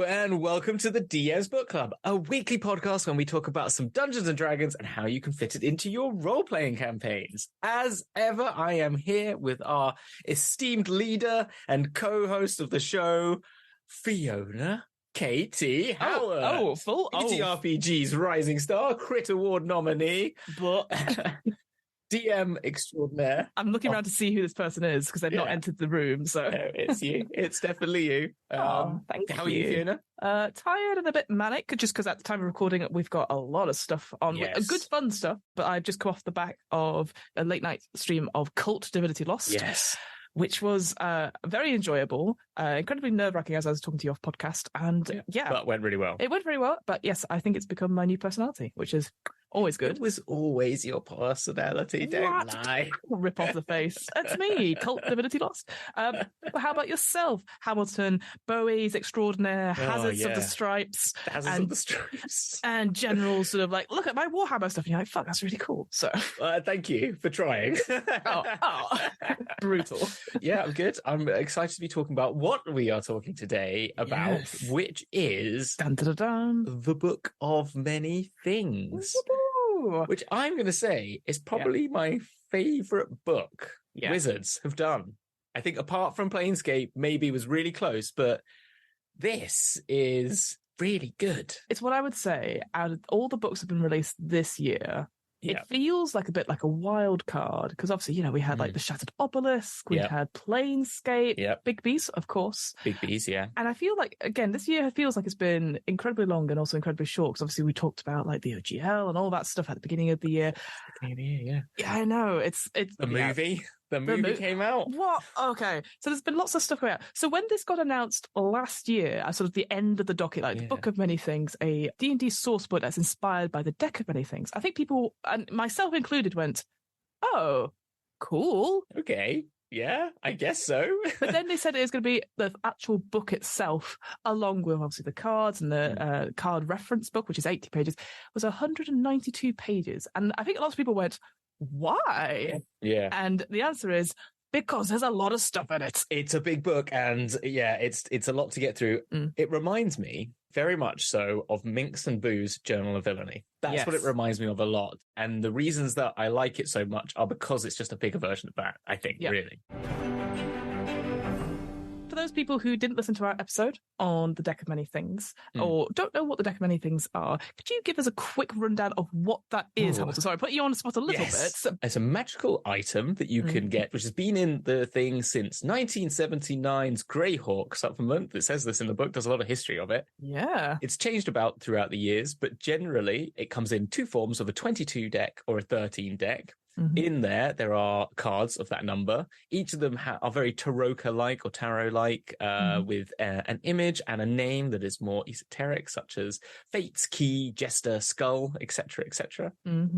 Hello and welcome to the DM's Book Club, a weekly podcast when we talk about some Dungeons and Dragons and how you can fit it into your role-playing campaigns. As ever, I am here with our esteemed leader and co-host of the show, Fiona K.T. Howard. ETRPG's Rising Star, Crit Award nominee, but DM extraordinaire. I'm looking around to see who this person is because they've not entered the room. So no, it's you. It's definitely you. Thank you. How are you, Fiona? Tired and a bit manic, just because at the time of recording, we've got a lot of stuff on. Yes. Good fun stuff, but I've just come off the back of a late night stream of Cult Divinity Lost. Yes. Which was very enjoyable, incredibly nerve-wracking as I was talking to you off podcast. And But went really well. It went very well. But yes, I think it's become my new personality, which is always good. It was always your personality, don't lie. Rip off the face. That's me, Cult Divinity Lost. But how about yourself, Hamilton, Bowie's extraordinaire, Hazards of the Stripes. Hazards of the Stripes. And general sort of like, look at my Warhammer stuff. And you're like, fuck, that's really cool. So thank you for trying. Brutal. Yeah, I'm good. I'm excited to be talking about what we are talking today about, which is dun, dun, dun, dun. The Book of Many Things. Which I'm going to say is probably my favorite book Wizards have done. I think apart from Planescape, maybe was really close, but this is really good. It's what I would say out of all the books that have been released this year. It feels like a bit like a wild card because obviously, we had like the Shattered Obelisk, we had Planescape, Big Beast, of course. Big Beast, yeah. And I feel like, again, this year feels like it's been incredibly long and also incredibly short because obviously we talked about like the OGL and all that stuff at the beginning of the year. Yeah, I know. It's the movie. The movie came out. What? Okay. So there's been lots of stuff coming out. So when this got announced last year, at sort of the end of the docket, like the Book of Many Things, a D&D source book that's inspired by the Deck of Many Things, I think people, and myself included, went, oh, cool. Okay. Yeah, I guess so. But then they said it was going to be the actual book itself, along with obviously the cards and the card reference book, which is 80 pages, was 192 pages. And I think a lot of people went, why? Yeah. And the answer is because there's a lot of stuff in it. It's a big book and it's a lot to get through. It reminds me very much so of Minx and Boo's Journal of Villainy. That's what it reminds me of a lot. And the reasons that I like it so much are because it's just a bigger version of that, I think, really. For those people who didn't listen to our episode on the Deck of Many Things or don't know what the Deck of Many Things are, could you give us a quick rundown of what that is? Sorry, I put you on the spot a little bit. It's a magical item that you can get, which has been in the thing since 1979's Greyhawk supplement. It says this in the book, there's a lot of history of it. Yeah. It's changed about throughout the years, but generally it comes in two forms of a 22 deck or a 13 deck. In there are cards of that number. Each of them are very Taroka-like or Tarot-like, with an image and a name that is more esoteric, such as Fate's Key, Jester, Skull, etc., etc.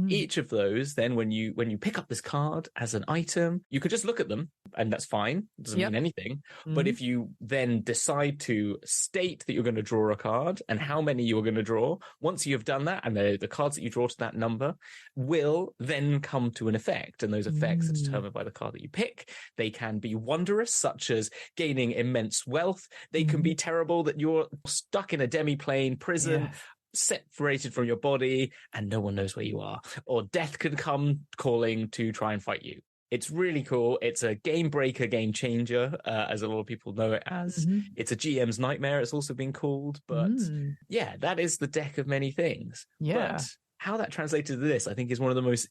Each of those, then, when you pick up this card as an item, you could just look at them, and that's fine. It doesn't mean anything. But if you then decide to state that you're going to draw a card and how many you're going to draw, once you've done that, and the cards that you draw to that number will then come to an effect, and those effects are determined by the card that you pick. They can be wondrous, such as gaining immense wealth. They can be terrible, that you're stuck in a demi-plane prison, separated from your body, and no one knows where you are. Or death could come calling to try and fight you. It's really cool. It's a game breaker, game changer, as a lot of people know it as. It's a GM's nightmare, it's also been called. But that is the Deck of Many Things. Yeah. But how that translated to this, I think, is one of the most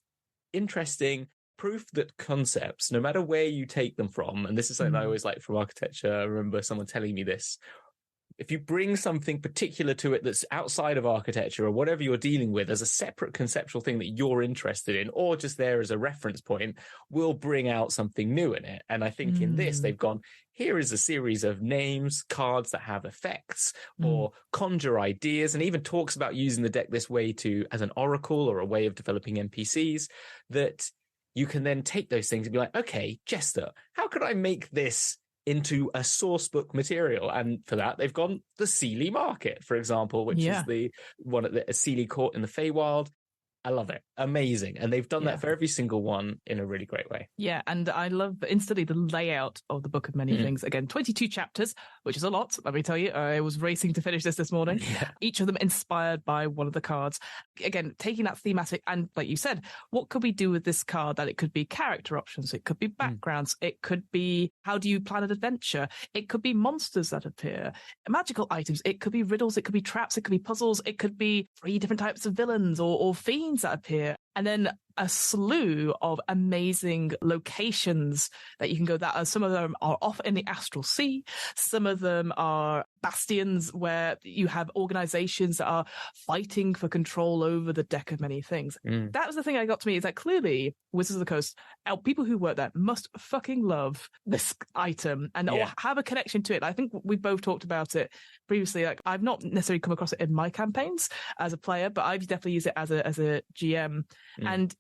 interesting proof that concepts, no matter where you take them from, and this is something I always like from architecture. I remember someone telling me this. If you bring something particular to it that's outside of architecture or whatever you're dealing with as a separate conceptual thing that you're interested in, or just there as a reference point, will bring out something new in it. And I think in this, they've gone, here is a series of names, cards that have effects or conjure ideas, and even talks about using the deck this way as an oracle or a way of developing NPCs, that you can then take those things and be like, okay, Jester, how could I make this into a source book material? And for that, they've gone the Seelie Market, for example, which is the one at the Seelie Court in the Feywild. I love it. Amazing. And they've done Yeah. that for every single one in a really great way. Yeah, and I love instantly the layout of the Book of Many Things. Again, 22 chapters, which is a lot, let me tell you. I was racing to finish this morning. Yeah. Each of them inspired by one of the cards. Again, taking that thematic, and like you said, what could we do with this card? That it could be character options, it could be backgrounds, it could be how do you plan an adventure, it could be monsters that appear, magical items, it could be riddles, it could be traps, it could be puzzles, it could be 3 different types of villains or fiends that appear. And then a slew of amazing locations that you can go. That some of them are off in the astral sea. Some of them are bastions where you have organizations that are fighting for control over the deck of many things. That was the thing that got to me, is that clearly Wizards of the Coast, people who work there must fucking love this item and or have a connection to it. I think we both talked about it previously. Like, I've not necessarily come across it in my campaigns as a player, but I've definitely used it as a GM. And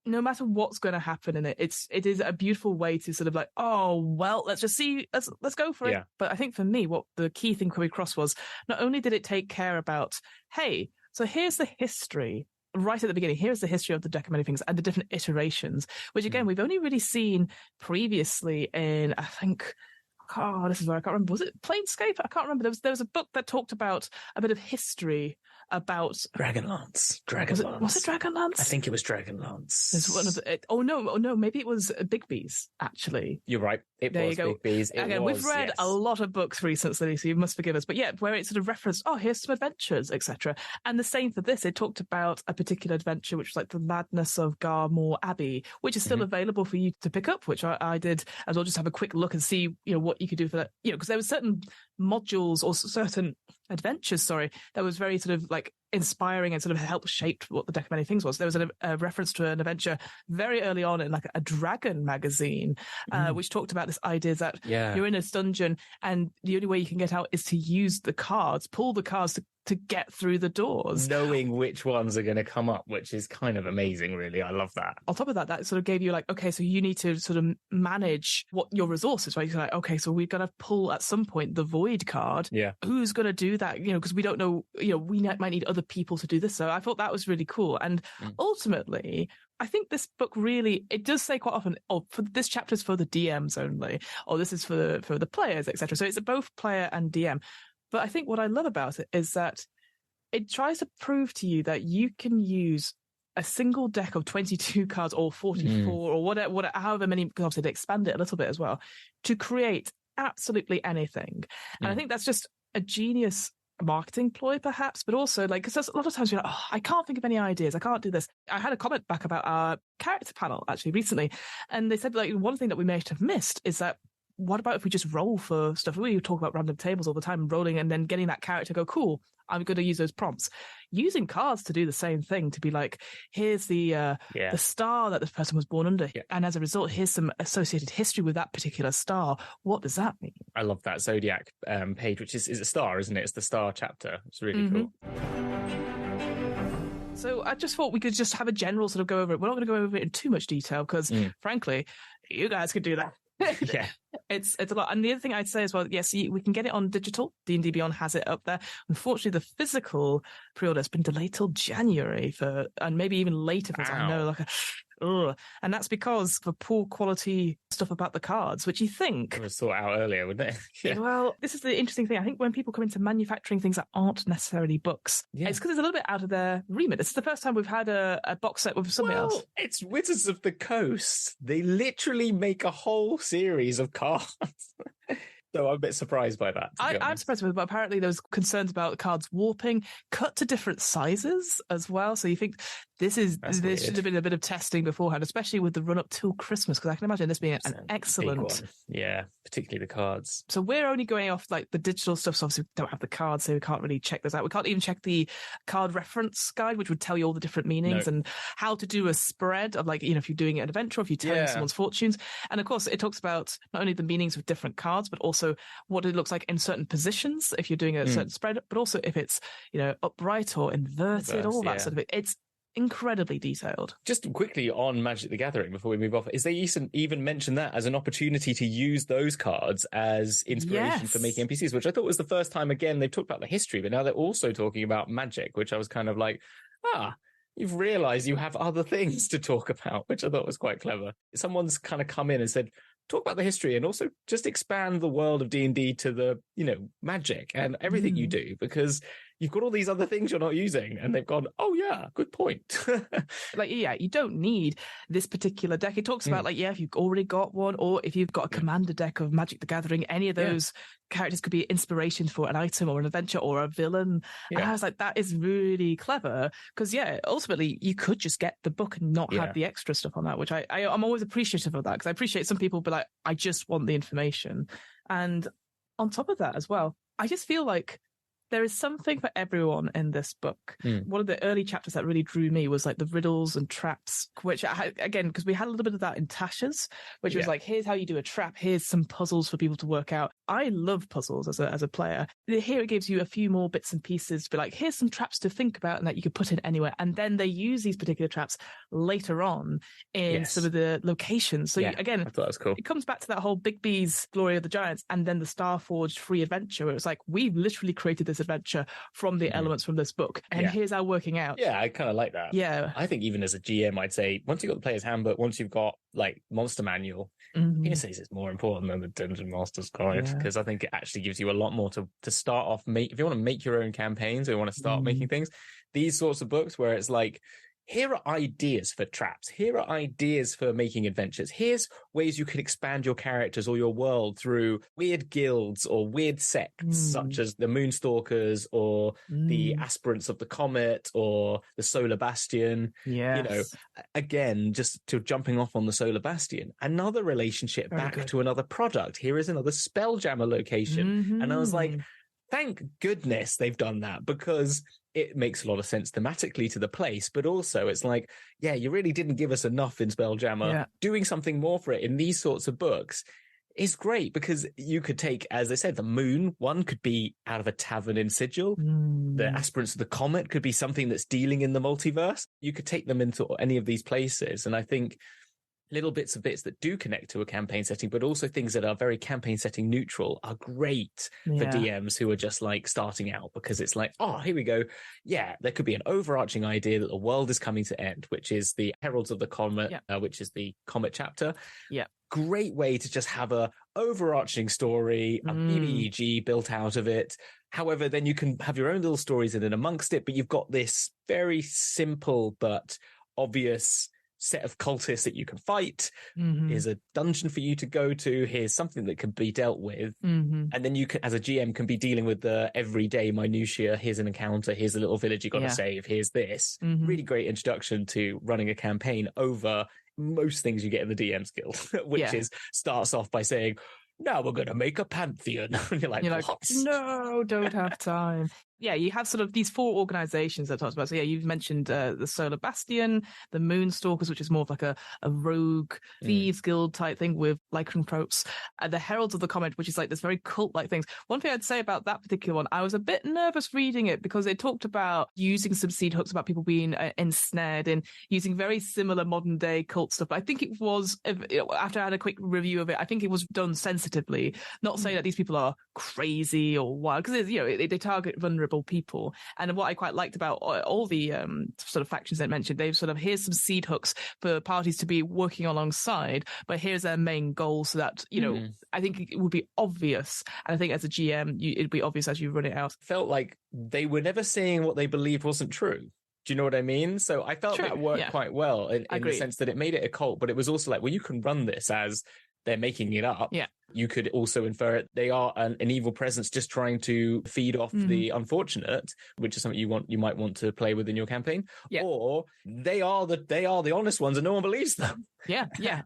no matter what's going to happen in it, it is a beautiful way to sort of like, oh well, let's just see, let's go for it. But I think for me, what the key thing coming across was, not only did it take care about, hey, so here's the history right at the beginning. Here's the history of the deck of many things and the different iterations, which again we've only really seen previously in, I think, this is where I can't remember. Was it Planescape? I can't remember. There was a book that talked about a bit of history about Dragonlance. Was it Dragonlance? I think it was Dragonlance. There's one of the, no, maybe it was Big Bees, actually. You're right. There was Big Bees. We've read a lot of books recently, so you must forgive us. But yeah, where it sort of referenced, here's some adventures, etc. And the same for this. It talked about a particular adventure, which was like the Madness of Garmore Abbey, which is still available for you to pick up, which I did as well. Just have a quick look and see, what you could do for that. Because there were certain modules or certain adventures, that was very sort of like inspiring and sort of helped shape what the deck of many things was. There was a reference to an adventure very early on in like a dragon magazine, which talked about this idea that you're in a dungeon and the only way you can get out is to use the cards, pull the cards to get through the doors. Knowing which ones are going to come up, which is kind of amazing, really. I love that. On top of that, that sort of gave you like, okay, so you need to sort of manage what your resources, right? You're like, okay, so we're going to pull at some point the void card. Yeah. Who's going to do that? Because we don't know, we might need other people to do this. So I thought that was really cool. And ultimately, I think this book really, it does say quite often, for this chapter is for the DMs only, or this is for the players, etc. So it's both player and DM. But I think what I love about it is that it tries to prove to you that you can use a single deck of 22 cards or 44 or whatever, however many, because obviously they expand it a little bit as well, to create absolutely anything. And I think that's just a genius marketing ploy, perhaps, but also like, because a lot of times you're like, I can't think of any ideas, I can't do this. I had a comment back about our character panel actually recently, and they said like one thing that we may have missed is that, what about if we just roll for stuff? We talk about random tables all the time, rolling and then getting that character go, cool, I'm going to use those prompts. Using cards to do the same thing, to be like, here's the star that this person was born under. Yeah. And as a result, here's some associated history with that particular star. What does that mean? I love that Zodiac page, which is a star, isn't it? It's the star chapter. It's really cool. So I just thought we could just have a general sort of go over it. We're not going to go over it in too much detail because, frankly, you guys could do that. Yeah, it's a lot. And the other thing I'd say as well, yes, we can get it on digital. D&D Beyond has it up there. Unfortunately, the physical pre-order has been delayed till January and maybe even later, as I know, and that's because of poor quality stuff about the cards, which you think would sort out earlier, wouldn't it? Yeah. Well, this is the interesting thing. I think when people come into manufacturing things that aren't necessarily books, it's because it's a little bit out of their remit. This is the first time we've had a box set with something else. It's Wizards of the Coast. They literally make a whole series of cards. So I'm a bit surprised by that. I'm surprised with it, but apparently there was concerns about the cards warping, cut to different sizes as well. So you think there should have been a bit of testing beforehand, especially with the run up till Christmas, because I can imagine this being an excellent. Yeah, particularly the cards. So we're only going off like the digital stuff. So obviously we don't have the cards, so we can't really check those out. We can't even check the card reference guide, which would tell you all the different meanings and how to do a spread of, like, if you're doing an adventure, if you're telling someone's fortunes. And of course, it talks about not only the meanings of different cards, but also what it looks like in certain positions if you're doing a certain spread, but also if it's upright or inverted, all that sort of it. It's incredibly detailed. Just quickly on Magic the Gathering before we move off, is they even mention that as an opportunity to use those cards as inspiration for making NPCs, which I thought was the first time. Again, they've talked about the history, but now they're also talking about Magic, which I was kind of like, you've realized you have other things to talk about, which I thought was quite clever. Someone's kind of come in and said, talk about the history and also just expand the world of D&D to the, magic and everything you do, because you've got all these other things you're not using. And they've gone, oh yeah, good point. You don't need this particular deck. It talks about if you've already got one, or if you've got a commander deck of Magic the Gathering, any of those characters could be inspiration for an item or an adventure or a villain. And I was like, that is really clever, because ultimately you could just get the book and not have the extra stuff on that, which I'm always appreciative of that, because I appreciate some people be like, I just want the information. And on top of that as well, I just feel like there is something for everyone in this book. One of the early chapters that really drew me was like the riddles and traps, which again, because we had a little bit of that in Tasha's, which was like, here's how you do a trap. Here's some puzzles for people to work out. I love puzzles as a player. Here it gives you a few more bits and pieces to be like, here's some traps to think about and that you could put in anywhere. And then they use these particular traps later on in some of the locations. So again, I thought that was cool. It comes back to that whole Big B's Glory of the Giants and then the Starforged free adventure, where it's like, we've literally created this adventure from the elements from this book, and here's our working out. Yeah, I kind of like that. Yeah, I think even as a GM, I'd say once you've got the player's handbook, once you've got like monster manual, hearsays is more important than the Dungeon Master's Guide, because I think it actually gives you a lot more to start off. If you want to make your own campaigns or you want to start making things, these sorts of books where it's like, here are ideas for traps. Here are ideas for making adventures. Here's ways you could expand your characters or your world through weird guilds or weird sects, such as the Moonstalkers or the Aspirants of the Comet or the Solar Bastion. Yes. Again, just to jumping off on the Solar Bastion, another relationship back to another product. Here is another Spelljammer location. And I was like, thank goodness they've done that, because it makes a lot of sense thematically to the place, but also it's like, you really didn't give us enough in Spelljammer. Doing something more for it in these sorts of books is great, because you could take, as I said, the Moon one could be out of a tavern in Sigil. The Aspirants of the Comet could be something that's dealing in the multiverse. You could take them into any of these places. And I think little bits that do connect to a campaign setting, but also things that are very campaign setting neutral are great for DMs who are just like starting out, because it's like, oh, here we go. Yeah, there could be an overarching idea that the world is coming to end, which is the Heralds of the Comet, which is the Comet chapter. Yeah. Great way to just have a overarching story, a BBEG built out of it. However, then you can have your own little stories in and amongst it, but you've got this very simple but obvious set of cultists that you can fight. Here's a dungeon for you to go to. Here's something that can be dealt with. And then you can, as a GM, can be dealing with the everyday minutiae. Here's an encounter. Here's a little village you got to save. Here's this. Really great introduction to running a campaign over most things you get in the DM's Guild, which is starts off by saying, now we're going to make a pantheon. And you're like, no, don't have time. You have sort of these 4 organizations that talks about. So you've mentioned the Solar Bastion, the Moonstalkers, which is more of like a rogue thieves guild type thing with lycanthropes, and the Heralds of the Comet, which is like this very cult-like things. One thing I'd say about that particular one, I was a bit nervous reading it, because it talked about using some seed hooks, about people being ensnared in using very similar modern day cult stuff. But I think it was, after I had a quick review of it, I think it was done sensitively, not saying that these people are crazy or wild, because they target vulnerable people. And what I quite liked about all the sort of factions that I mentioned, they've sort of, here's some seed hooks for parties to be working alongside, but here's their main goal, so that I think it would be obvious, and I think as a GM it'd be obvious as you run it out. Felt like they were never saying what they believed wasn't true. Do you know what I mean? So I felt that worked quite well in the sense that it made it a cult, but it was also like, well, you can run this as they're making it up. You could also infer it they are an evil presence just trying to feed off the unfortunate, which is something you might want to play with in your campaign. Or they are the honest ones and no one believes them.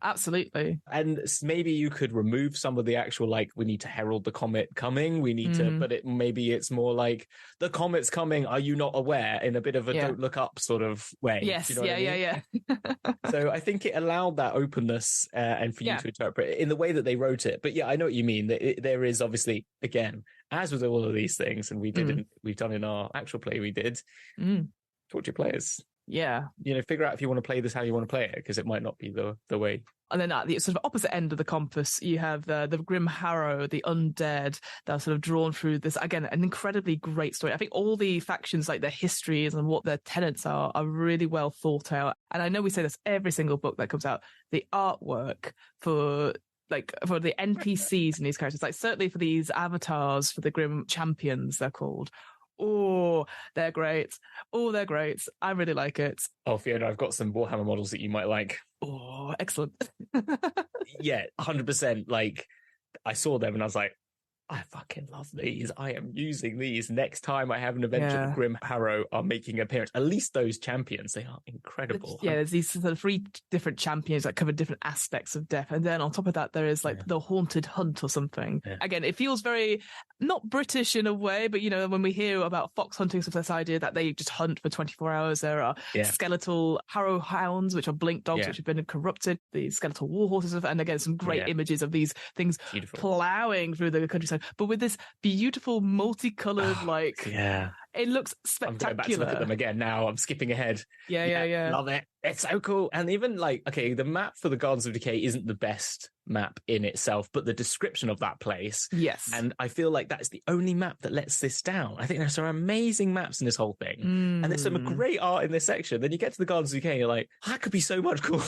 Absolutely. And maybe you could remove some of the actual, like, we need to herald the comet coming, we need to, but maybe it's more like, the comet's coming, are you not aware, in a bit of a don't look up sort of way. Yes. You know what I mean? So I think it allowed that openness and for you to interpret it in the way that they wrote it. But I know what you mean. There is obviously, again, as with all of these things, and we've done in our actual play, talk to your players. Yeah. Figure out if you want to play this how you want to play it, because it might not be the way. And then at the sort of opposite end of the compass, you have the Grim Harrow, the undead, that are sort of drawn through this, again, an incredibly great story. I think all the factions, like their histories and what their tenets are really well thought out. And I know we say this every single book that comes out, the artwork for the NPCs and these characters, like certainly for these avatars, for the Grim Champions, they're called. Oh, they're great. Oh, they're great. I really like it. Oh, Fiona, I've got some Warhammer models that you might like. Oh, excellent. Yeah, 100%. Like, I saw them and I was like, I fucking love these. I am using these. Next time I have an adventure, the Grim Harrow are making an appearance. At least those champions, they are incredible. Yeah, there's these sort of 3 different champions that cover different aspects of death. And then on top of that, there is like the Haunted Hunt or something. Yeah. Again, it feels very, not British in a way, but when we hear about fox hunting, so this idea that they just hunt for 24 hours, there are skeletal harrow hounds, which are blink dogs, which have been corrupted, the skeletal war horses, and again, some great images of these things plowing through the countryside. But with this beautiful multicolored, it looks spectacular. I'm going back to look at them again now. I'm skipping ahead. Yeah. Love it. It's so cool. And even the map for the Gardens of Decay isn't the best map in itself, but the description of that place. Yes. And I feel like that's the only map that lets this down. I think there's some amazing maps in this whole thing. And there's some great art in this section. Then you get to the Gardens of Decay and you're like, that could be so much cool.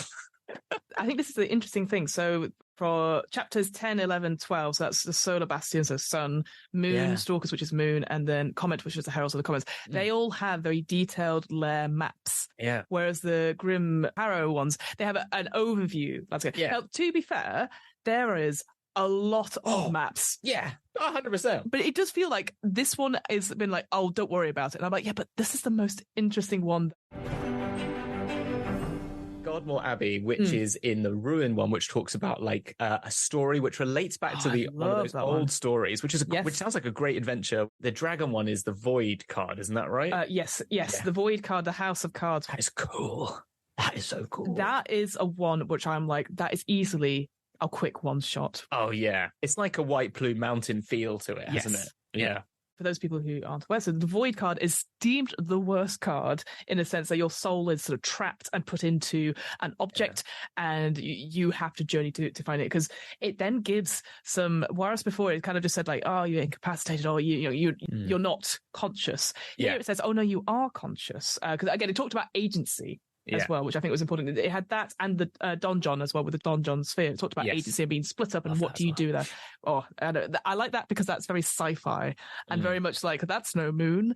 I think this is the interesting thing. So for chapters 10, 11, 12, so that's the Solar Bastions, so Sun, Moon, Stalkers, which is Moon, and then Comet, which is the Heralds of the Comets. They all have very detailed lair maps. Yeah. Whereas the Grim Harrow ones, they have an overview. That's good. Yeah. Now, to be fair, there is a lot of maps. Yeah, 100%. But it does feel like this one has been like, oh, don't worry about it. And I'm like, yeah, but this is the most interesting one. Gardmore Abbey, which is in the Ruin one, which talks about like a story which relates back to one of those old stories, which sounds like a great adventure. The dragon one is the Void card, isn't that right? Yes. The Void card, the House of Cards. That is cool. That is so cool. That is a one which I'm like, that is easily a quick one shot. Oh yeah, it's like a White Plume Mountain feel to it, hasn't it? Yeah. For those people who aren't aware, so the Void card is deemed the worst card in a sense that your soul is sort of trapped and put into an object, and you have to journey to find it, because it then gives some. Whereas before it kind of just said like, oh, you're incapacitated, or you're not conscious. Here it says, oh no, you are conscious, because again it talked about agency as well, which I think was important. It had that and the donjon as well, with the donjon sphere. It talked about agency and being split up, and what do you do there? Oh, I like that because that's very sci-fi and very much like that's no moon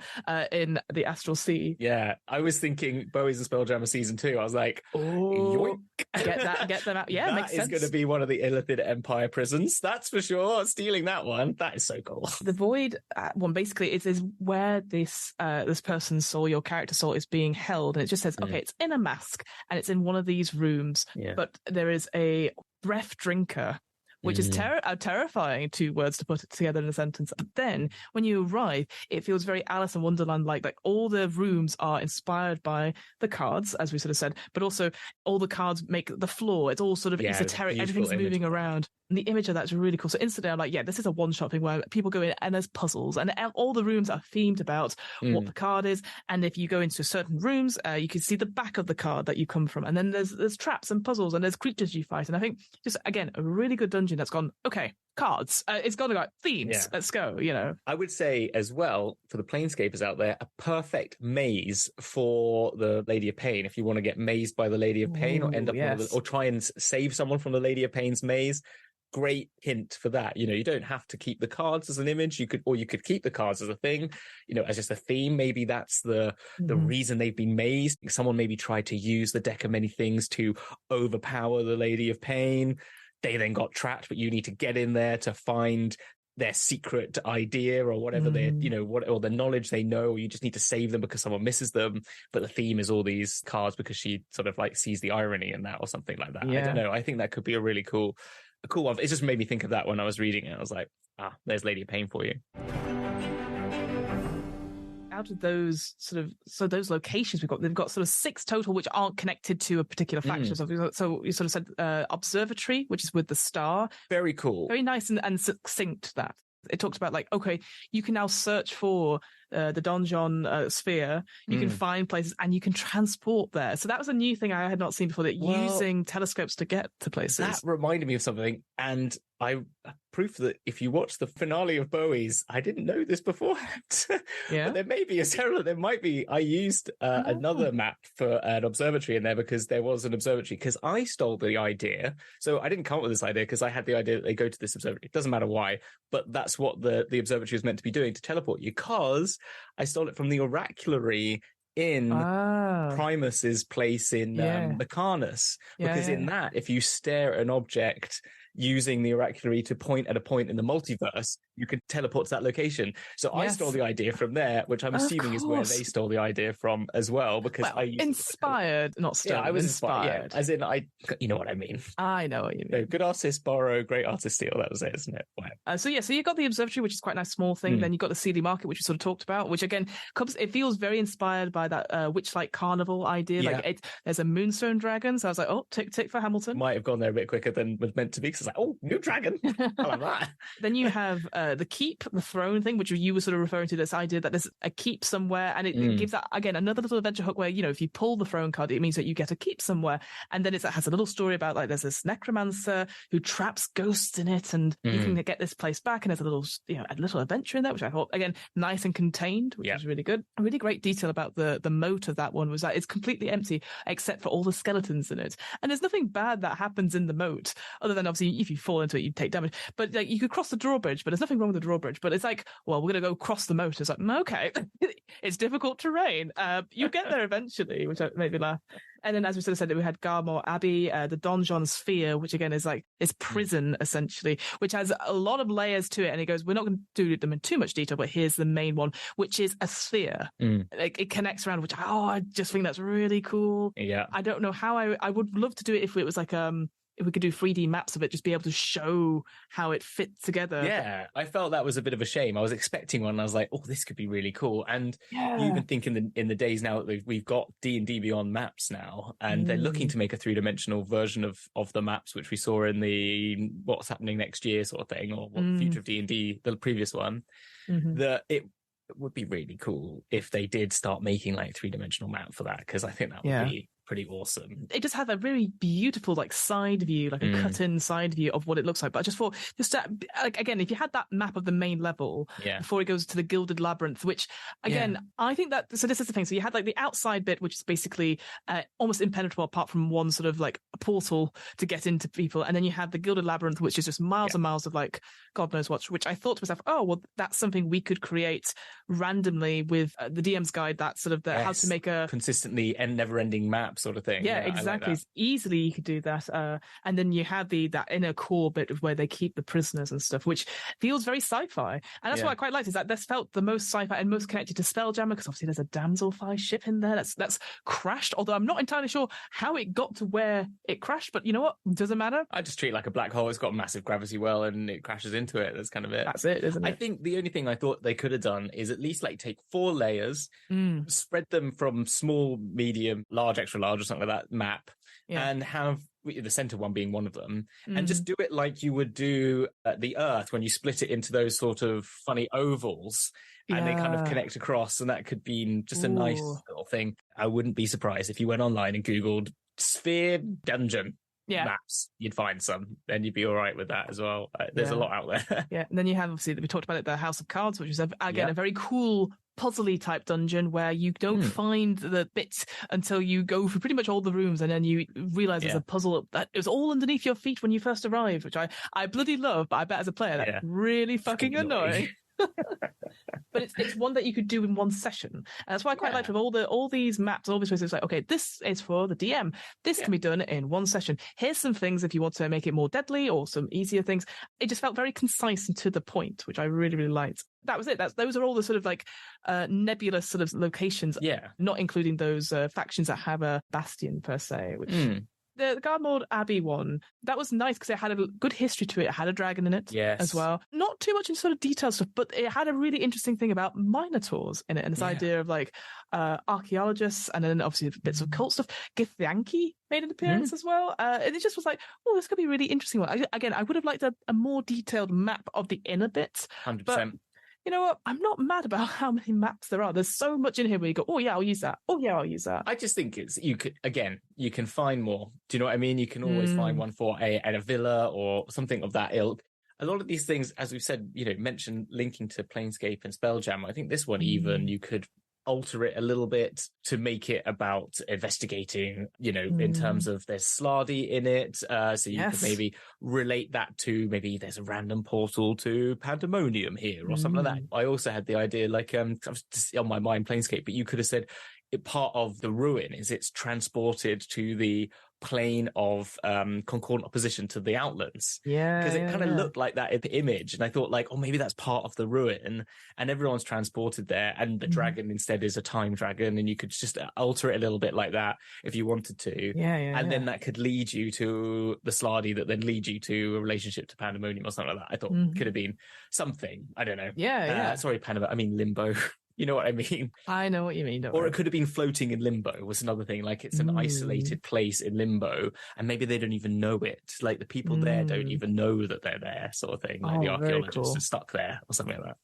in the Astral Sea. Yeah, I was thinking Bowies and Spelljammer season 2. I was like, yoink. Get them out. Yeah, that makes sense. Is going to be one of the Illithid Empire prisons. That's for sure. Stealing that one. That is so cool. The Void one basically is where this person's soul, your character soul, is being held, and it just says, okay, it's in a mask and it's in one of these rooms, but there is a breath drinker, which is terrifying 2 words to put it together in a sentence. But then when you arrive, it feels very Alice in Wonderland like all the rooms are inspired by the cards, as we sort of said, but also all the cards make the floor. It's all sort of esoteric. Everything's moving around. And the image of that's really cool. So instantly I'm like, yeah, this is a one-shot thing where people go in and there's puzzles, and all the rooms are themed about what the card is. And if you go into certain rooms, you can see the back of the card that you come from. And then there's traps and puzzles and there's creatures you fight. And I think just, again, a really good dungeon that's gone, okay, cards. It's gone like themes. Yeah. Let's go, I would say as well, for the Planescapers out there, a perfect maze for the Lady of Pain. If you want to get mazed by the Lady of Pain, or end up or try and save someone from the Lady of Pain's maze. Great hint for that. You don't have to keep the cards as an image. You could keep the cards as a thing, as just a theme. Maybe that's the reason they've been mazed. Someone maybe tried to use the deck of many things to overpower the Lady of Pain. They then got trapped, but you need to get in there to find their secret idea or whatever or the knowledge they know, or you just need to save them because someone misses them. But the theme is all these cards because she sort of like sees the irony in that or something like that. I don't know. I think that could be a really cool one. It just made me think of that when I was reading it. I was like, there's Lady of Pain for you. Out of those those locations they've got sort of 6 total, which aren't connected to a particular faction. So you sort of said observatory, which is with the star. Very cool. Very nice and succinct that. It talks about like, okay, you can now search for the donjon sphere, you can find places and you can transport there. So that was a new thing I had not seen before, that using telescopes to get to places. That reminded me of something, and proof that if you watch the finale of Bowie's, I didn't know this beforehand. Yeah. But there may be there might be. I used another map for an observatory in there because there was an observatory, because I stole the idea. So I didn't come up with this idea because I had the idea that they go to this observatory. It doesn't matter why, but that's what the observatory was meant to be doing, to teleport you, because I stole it from the oraculary in Primus's place in Mecanus. Because in that, if you stare at an object using the oraculary to point at a point in the multiverse, you could teleport to that location. So I stole the idea from there, which I'm assuming is where they stole the idea from as well, because I used inspired, not stolen. Yeah, I was inspired. Yeah, as in, you know what I mean. I know what you mean. So good artists borrow, great artists steal. That was it, isn't it? Wow. So you've got the observatory, which is quite a nice small thing. Then you've got the Sealy Market, which we sort of talked about, which again it feels very inspired by that Witchlight Carnival idea. Yeah. Like there's a Moonstone dragon, so I was like, oh, tick for Hamilton. Might have gone there a bit quicker than was meant to be, because it's like, oh, new dragon. I like that. Then you have the keep, the throne thing, which you were sort of referring to, this idea that there's a keep somewhere, and it gives that, again, another little adventure hook where, if you pull the throne card, it means that you get a keep somewhere. And then it has a little story about, like, there's this necromancer who traps ghosts in it, and you can get this place back, and there's a little adventure in there, which I thought, again, nice and contained, which was really good. A really great detail about the moat of that one was that it's completely empty except for all the skeletons in it. And there's nothing bad that happens in the moat, other than obviously if you fall into it, you take damage. But like, you could cross the drawbridge, but there's nothing wrong with the drawbridge. But it's like, well, we're going to go cross the moat. It's like, okay, it's difficult terrain. You get there eventually, which made me laugh. And then, as we sort of said, that we had Garmore Abbey, the Donjon Sphere, which again is like this prison essentially, which has a lot of layers to it. And he goes, we're not going to do them in too much detail, but here's the main one, which is a sphere. Like, it connects around, which I just think that's really cool. Yeah, I don't know how I would love to do it if it was like if we could do 3D maps of it, just be able to show how it fits together. Yeah, I felt that was a bit of a shame. I was expecting one, and I was like, oh, this could be really cool. And you even think in the days now that we've got D&D Beyond maps now, and they're looking to make a 3-dimensional version of the maps, which we saw in the What's Happening Next Year sort of thing, or Future of D&D, the previous one, that it would be really cool if they did start making like 3-dimensional map for that, because I think that would be pretty awesome. It just had a really beautiful like side view, like a cut-in side view of what it looks like. But I just thought, like, again, if you had that map of the main level before it goes to the Gilded Labyrinth, which again, I think that, so this is the thing. So you had like the outside bit, which is basically almost impenetrable apart from one sort of like a portal to get into people. And then you had the Gilded Labyrinth, which is just miles and miles of like, God knows what, which I thought to myself, oh, well, that's something we could create randomly with the DM's guide, that sort of how to make a consistently and never-ending map sort of thing. Yeah, exactly. Like easily you could do that. And then you have that inner core bit of where they keep the prisoners and stuff, which feels very sci-fi. And that's what I quite liked, is that this felt the most sci-fi and most connected to Spelljammer, because obviously there's a Damselfly ship in there that's crashed, although I'm not entirely sure how it got to where it crashed, but you know what? Doesn't matter. I just treat it like a black hole. It's got a massive gravity well and it crashes into it. That's kind of it. That's it, isn't it? I think the only thing I thought they could have done is at least like take 4 layers, spread them from small, medium, large, extra large or something like that map, and have the center one being one of them, and just do it like you would do the Earth when you split it into those sort of funny ovals, and they kind of connect across, and that could be just a nice little thing. I wouldn't be surprised if you went online and Googled sphere dungeon maps, you'd find some, then you'd be all right with that as well. There's a lot out there. And then you have, obviously, we talked about it, the House of Cards, which is again a very cool puzzly type dungeon where you don't find the bits until you go through pretty much all the rooms, and then you realize there's a puzzle that is all underneath your feet when you first arrive, which I bloody love, but I bet as a player that's really fucking annoying. But it's one that you could do in one session, and that's why I quite like with all these maps, all these places. It's like, okay, this is for the DM. This can be done in one session. Here's some things if you want to make it more deadly, or some easier things. It just felt very concise and to the point, which I really, really liked. That was it. Those are all the sort of like nebulous sort of locations, not including those factions that have a bastion per se, which. The Garmord Abbey one, that was nice because it had a good history to it. It had a dragon in it as well. Not too much in sort of detail stuff, but it had a really interesting thing about minotaurs in it, and this idea of like archaeologists, and then obviously bits of cult stuff. Githyanki made an appearance as well. And it just was like, oh, this could be a really interesting one. Again, I would have liked a more detailed map of the inner bits. 100%. you know what? I'm not mad about how many maps there are. There's so much in here where you go, oh yeah, I'll use that. Oh yeah, I'll use that. I just think you can find more. Do you know what I mean? You can always find one for a villa or something of that ilk. A lot of these things, as we've said, mentioned linking to Planescape and Spelljammer. I think this one even you could alter it a little bit to make it about investigating, in terms of there's Slardy in it. So you could maybe relate that to maybe there's a random portal to Pandemonium here or something like that. I also had the idea, like, I was just on my mind Planescape, but you could have said part of the ruin is it's transported to the plane of concordant opposition to the Outlands. Because it kind of looked like that in the image. And I thought, like, oh, maybe that's part of the ruin and everyone's transported there. And the dragon instead is a time dragon. And you could just alter it a little bit like that if you wanted to. And then that could lead you to the Slardy that then lead you to a relationship to Pandemonium or something like that. I thought could have been something. I don't know. Sorry, I mean Limbo. You know what I mean? I know what you mean. Or it could have been floating in limbo was another thing. Like it's an isolated place in limbo and maybe they don't even know it. Like the people there don't even know that they're there, sort of thing. Like the archaeologists are stuck there or something like that.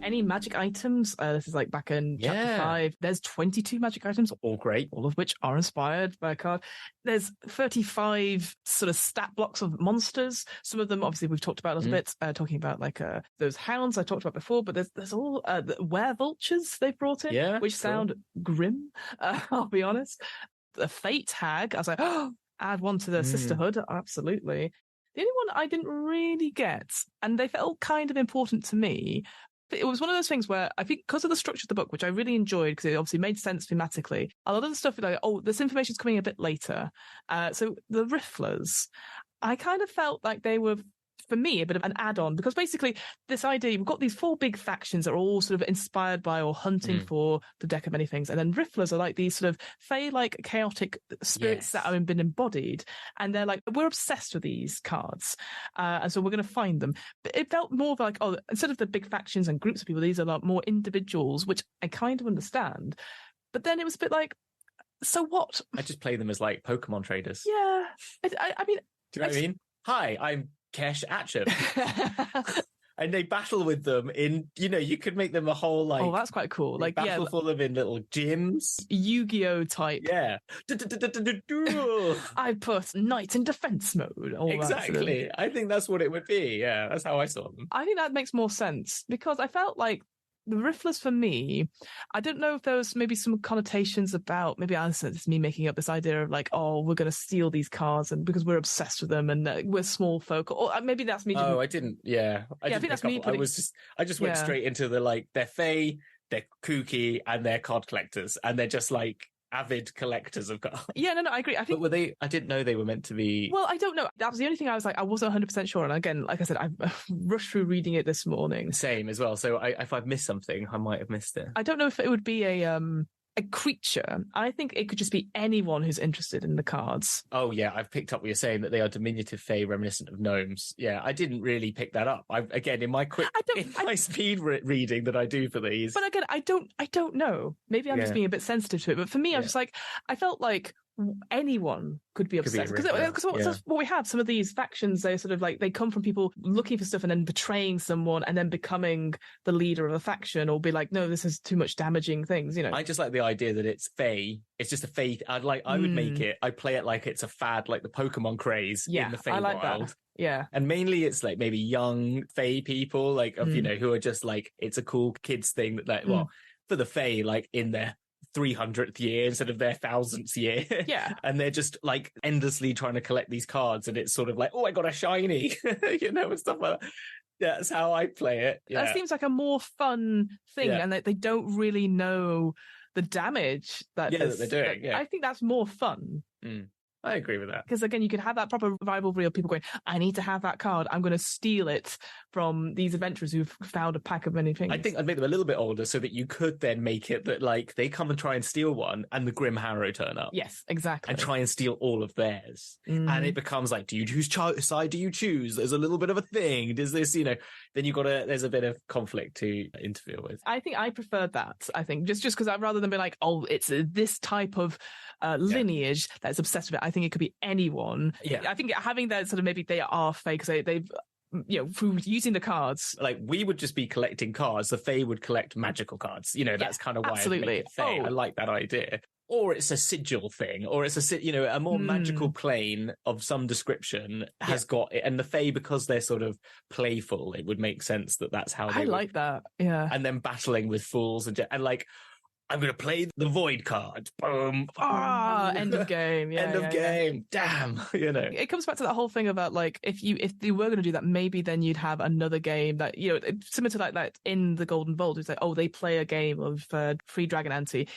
Any magic items? This is like back in chapter 5. There's 22 magic items, all great, all of which are inspired by a card. There's 35 sort of stat blocks of monsters. Some of them, obviously, we've talked about a little bit, talking about like those hounds I talked about before, but there's all the werevultures they've brought in, which sound grim, I'll be honest. The Fate Hag, I was like, oh, add one to the Sisterhood, absolutely. The only one I didn't really get, and they felt kind of important to me, it was one of those things where I think because of the structure of the book, which I really enjoyed because it obviously made sense thematically, a lot of the stuff like, oh, this information's coming a bit later. So the Rifflers, I kind of felt like they were, for me, a bit of an add-on because basically this idea, we've got these 4 big factions that are all sort of inspired by or hunting for the deck of many things. And then Rifflers are like these sort of fey-like chaotic spirits that have been embodied. And they're like, we're obsessed with these cards. And so we're going to find them. But it felt more like, oh, instead of the big factions and groups of people, these are like more individuals, which I kind of understand. But then it was a bit like, so what? I just play them as like Pokemon traders. Yeah. I mean... Do you know what I mean? Hi, I'm Kesh Atcham. And they battle with them in, you could make them a whole like... Oh, that's quite cool. Like, battle for them in little gyms. Yu-Gi-Oh type. Yeah. I put Knight in defense mode. Exactly. I think that's what it would be. Yeah, that's how I saw them. I think that makes more sense because I felt like the Rifflers for me, I don't know if there was maybe some connotations about, maybe it's me making up this idea of like, oh, we're going to steal these cards and because we're obsessed with them and we're small folk, or maybe that's me. I didn't. Yeah. I think that's me. I just went straight into the like, they're fey, they're kooky, and they're card collectors, and they're just like avid collectors of cards. Yeah, no, I agree. I think, but were they? I didn't know they were meant to be. Well, I don't know. That was the only thing I was like, I wasn't 100% sure. And again, like I said, I rushed through reading it this morning. Same as well. So if I've missed something, I might have missed it. I don't know if it would be a creature. I think it could just be anyone who's interested in the cards. Oh yeah, I've picked up what you're saying that they are diminutive fae reminiscent of gnomes. Yeah, I didn't really pick that up. In my speed reading that I do for these. But again, I don't know. Maybe I'm just being a bit sensitive to it. But for me, I was just like, I felt like anyone could be obsessed because what we have, some of these factions, they sort of like, they come from people looking for stuff and then betraying someone and then becoming the leader of a faction, or be like, no, this is too much damaging things, I just like the idea that it's fey. It's just a fey. I would make it, I play it like it's a fad, like the Pokemon craze in the fey I like world. That. Yeah. And mainly it's like maybe young fae people, like of who are just like, it's a cool kids thing that like for the fae, like in their 300th year instead of their 1000th year. Yeah. And they're just like endlessly trying to collect these cards, and it's sort of like, oh, I got a shiny, and stuff like that. That's how I play it. Yeah. That seems like a more fun thing, and they don't really know the damage that they're doing. Yeah. I think that's more fun. I agree with that. Because again, you could have that proper rivalry of people going, I need to have that card. I'm going to steal it from these adventurers who've found a pack of many things. I think I'd make them a little bit older so that you could then make it that like they come and try and steal one and the Grim Harrow turn up. Yes, exactly. And try and steal all of theirs. And it becomes like, do you choose side? Do you choose? There's a little bit of a thing. Does this, then there's a bit of conflict to interfere with. I think I preferred that. I think just because rather than be like, oh, it's this type of lineage that's obsessed with it, I think it could be anyone. Yeah. I think having that sort of, maybe they are fake, because they've through using the cards. Like, we would just be collecting cards. The Fae would collect magical cards. That's kind of why I make it Fae. I like that idea. Or it's a sigil thing, or it's a more magical plane of some description has got it. And the Fae, because they're sort of playful, it would make sense that that's how they like that. Yeah. And then battling with fools and like, I'm going to play the Void card. Boom. End of game. Yeah, end of game. Yeah. Damn. It comes back to that whole thing about like, if you were going to do that, maybe then you'd have another game that, similar to like that in the Golden Vault. It's like, they play a game of Free Dragon Ante.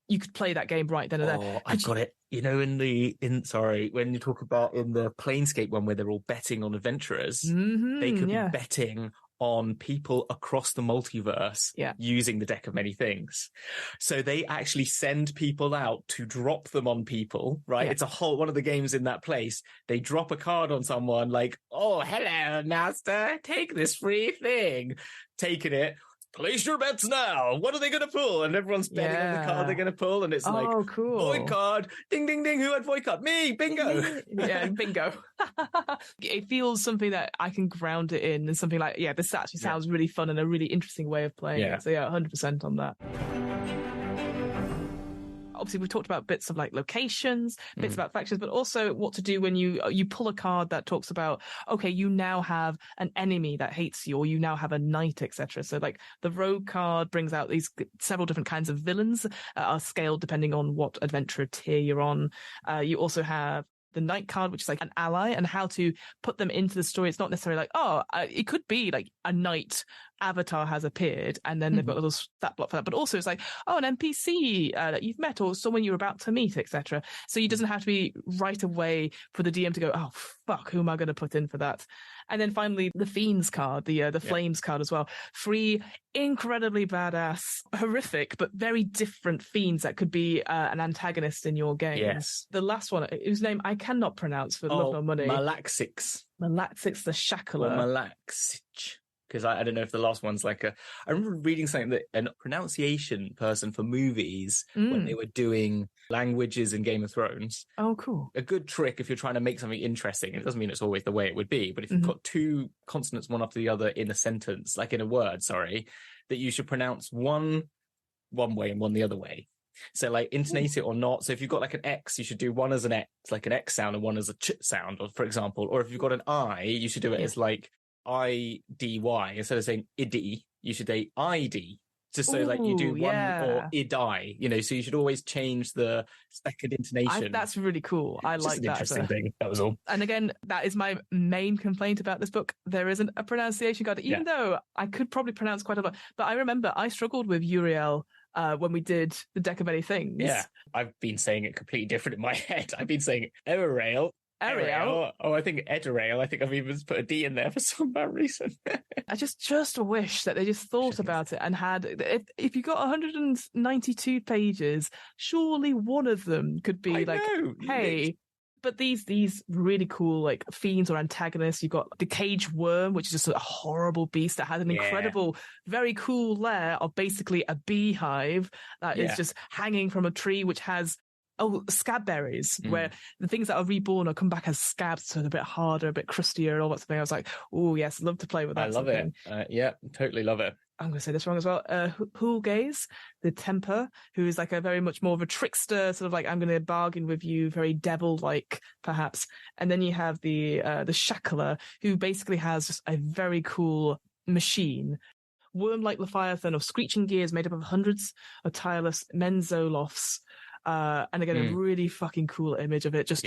You could play that game right then and there. Oh, I've got it. When you talk about in the Planescape one where they're all betting on adventurers, they could be betting on people across the multiverse using the deck of many things. So they actually send people out to drop them on people, right? It's a whole one of the games in that place. They drop a card on someone like, oh, hello, master, take this free thing. Taking it. Place your bets now. What are they going to pull? And everyone's betting on the card they're going to pull. And it's cool. Void card. Ding, ding, ding. Who had Void card? Me. Bingo. Bingo. It feels something that I can ground it in and something like, this actually sounds really fun and a really interesting way of playing it. So 100% on that. Obviously, we've talked about bits of like locations, bits about factions, but also what to do when you pull a card that talks about, okay, you now have an enemy that hates you, or you now have a knight, etc. So like the rogue card brings out these several different kinds of villains, are scaled depending on what adventurer tier you're on. You also have the knight card, which is like an ally, and how to put them into the story. It's not necessarily like, it could be like a knight avatar has appeared and then they've got a little stat block for that, but also it's like, an NPC that you've met or someone you're about to meet, etc. So it doesn't have to be right away for the DM to go, oh fuck, who am I going to put in for that? And then finally the Fiends card, the Flames card as well. 3 incredibly badass, horrific, but very different fiends that could be an antagonist in your game. Yes. The last one, whose name I cannot pronounce for love nor money. Malaxix the Shackler. Or Malaxich. Because I don't know if the last one's like I remember reading something that a pronunciation person for movies when they were doing languages in Game of Thrones. Oh, cool. A good trick if you're trying to make something interesting, it doesn't mean it's always the way it would be, but if you've got 2 consonants one after the other in a sentence, like in a word, that you should pronounce one way and one the other way. So like intonate it or not. So if you've got like an X, you should do one as an X, like an X sound, and one as a ch sound, or for example. Or if you've got an I, you should do it as like IDY. Instead of saying IDY, you should say ID. Just so like you do one or IDI, so you should always change the second intonation. That's really cool. I like that. Interesting thing. That was all. And again, that is my main complaint about this book. There isn't a pronunciation guide, even though I could probably pronounce quite a lot. But I remember I struggled with Uriel when we did the Deck of Many Things. Yeah, I've been saying it completely different in my head. I've been saying Ariel. Oh, I think Ederail. I think I've even put a D in there for some bad reason. I just wish that they just thought about it and had, if you got 192 pages, surely one of them could be hey. But these really cool like fiends or antagonists. You've got the cage worm, which is just a horrible beast that has an incredible, very cool lair of basically a beehive that is just hanging from a tree, which has scab berries, where the things that are reborn or come back as scabs, so they're a bit harder, a bit crustier, and all that sort of thing. I was like, oh yes, love to play with that. I love it. Yeah, totally love it. I'm going to say this wrong as well. Hulgaze, the Temper, who is like a very much more of a trickster, sort of like, I'm going to bargain with you, very devil-like, perhaps. And then you have the Shackler, who basically has just a very cool machine. Worm-like Leviathan of screeching gears made up of hundreds of tireless Menzolofs. And again, a really fucking cool image of it, just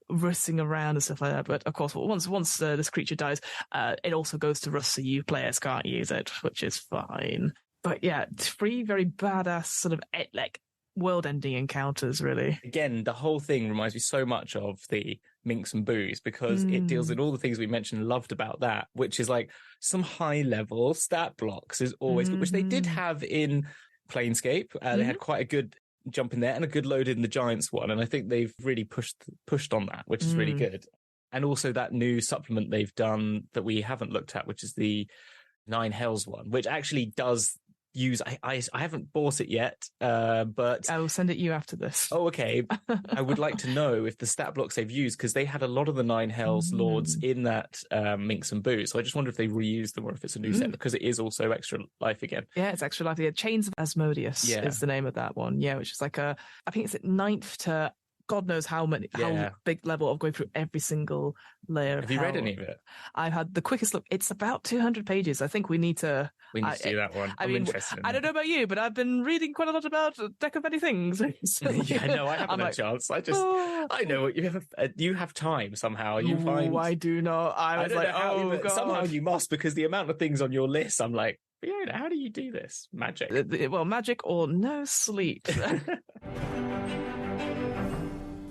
rustling around and stuff like that. But of course, once this creature dies, it also goes to rust, so you players can't use it, which is fine. But yeah, 3 very badass sort of like world-ending encounters, really. Again, the whole thing reminds me so much of the Minks and Boos, because it deals in all the things we mentioned and loved about that, which is like some high-level stat blocks is always good, which they did have in Planescape. They had quite a good jump in there and a good load in the Giants one, and I think they've really pushed on that, which is really good. And also that new supplement they've done that we haven't looked at, which is the 9 Hells one, which actually does use. I haven't bought it yet, but I will send it you after this. Oh, okay. I would like to know if the stat blocks they've used, because they had a lot of the Nine Hells Lords in that Minx and Boo. So I just wonder if they reused them or if it's a new set, because it is also Extra Life again. Yeah, it's Extra Life. Yeah, Chains of Asmodeus is the name of that one. Yeah, which is like I think it's at 9th to God knows how big level of going through every single layer. Have you read any of it? I've had the quickest look. It's about 200 pages. I think we need to do that one. I'm interested. I don't know about you, but I've been reading quite a lot about a deck of many things. Yeah, no, I haven't had a chance. I know what you have time somehow. You find I do not. I was like, God. Somehow you must, because the amount of things on your list, I'm like, Fiona, how do you do this? Magic. Well, magic or no sleep.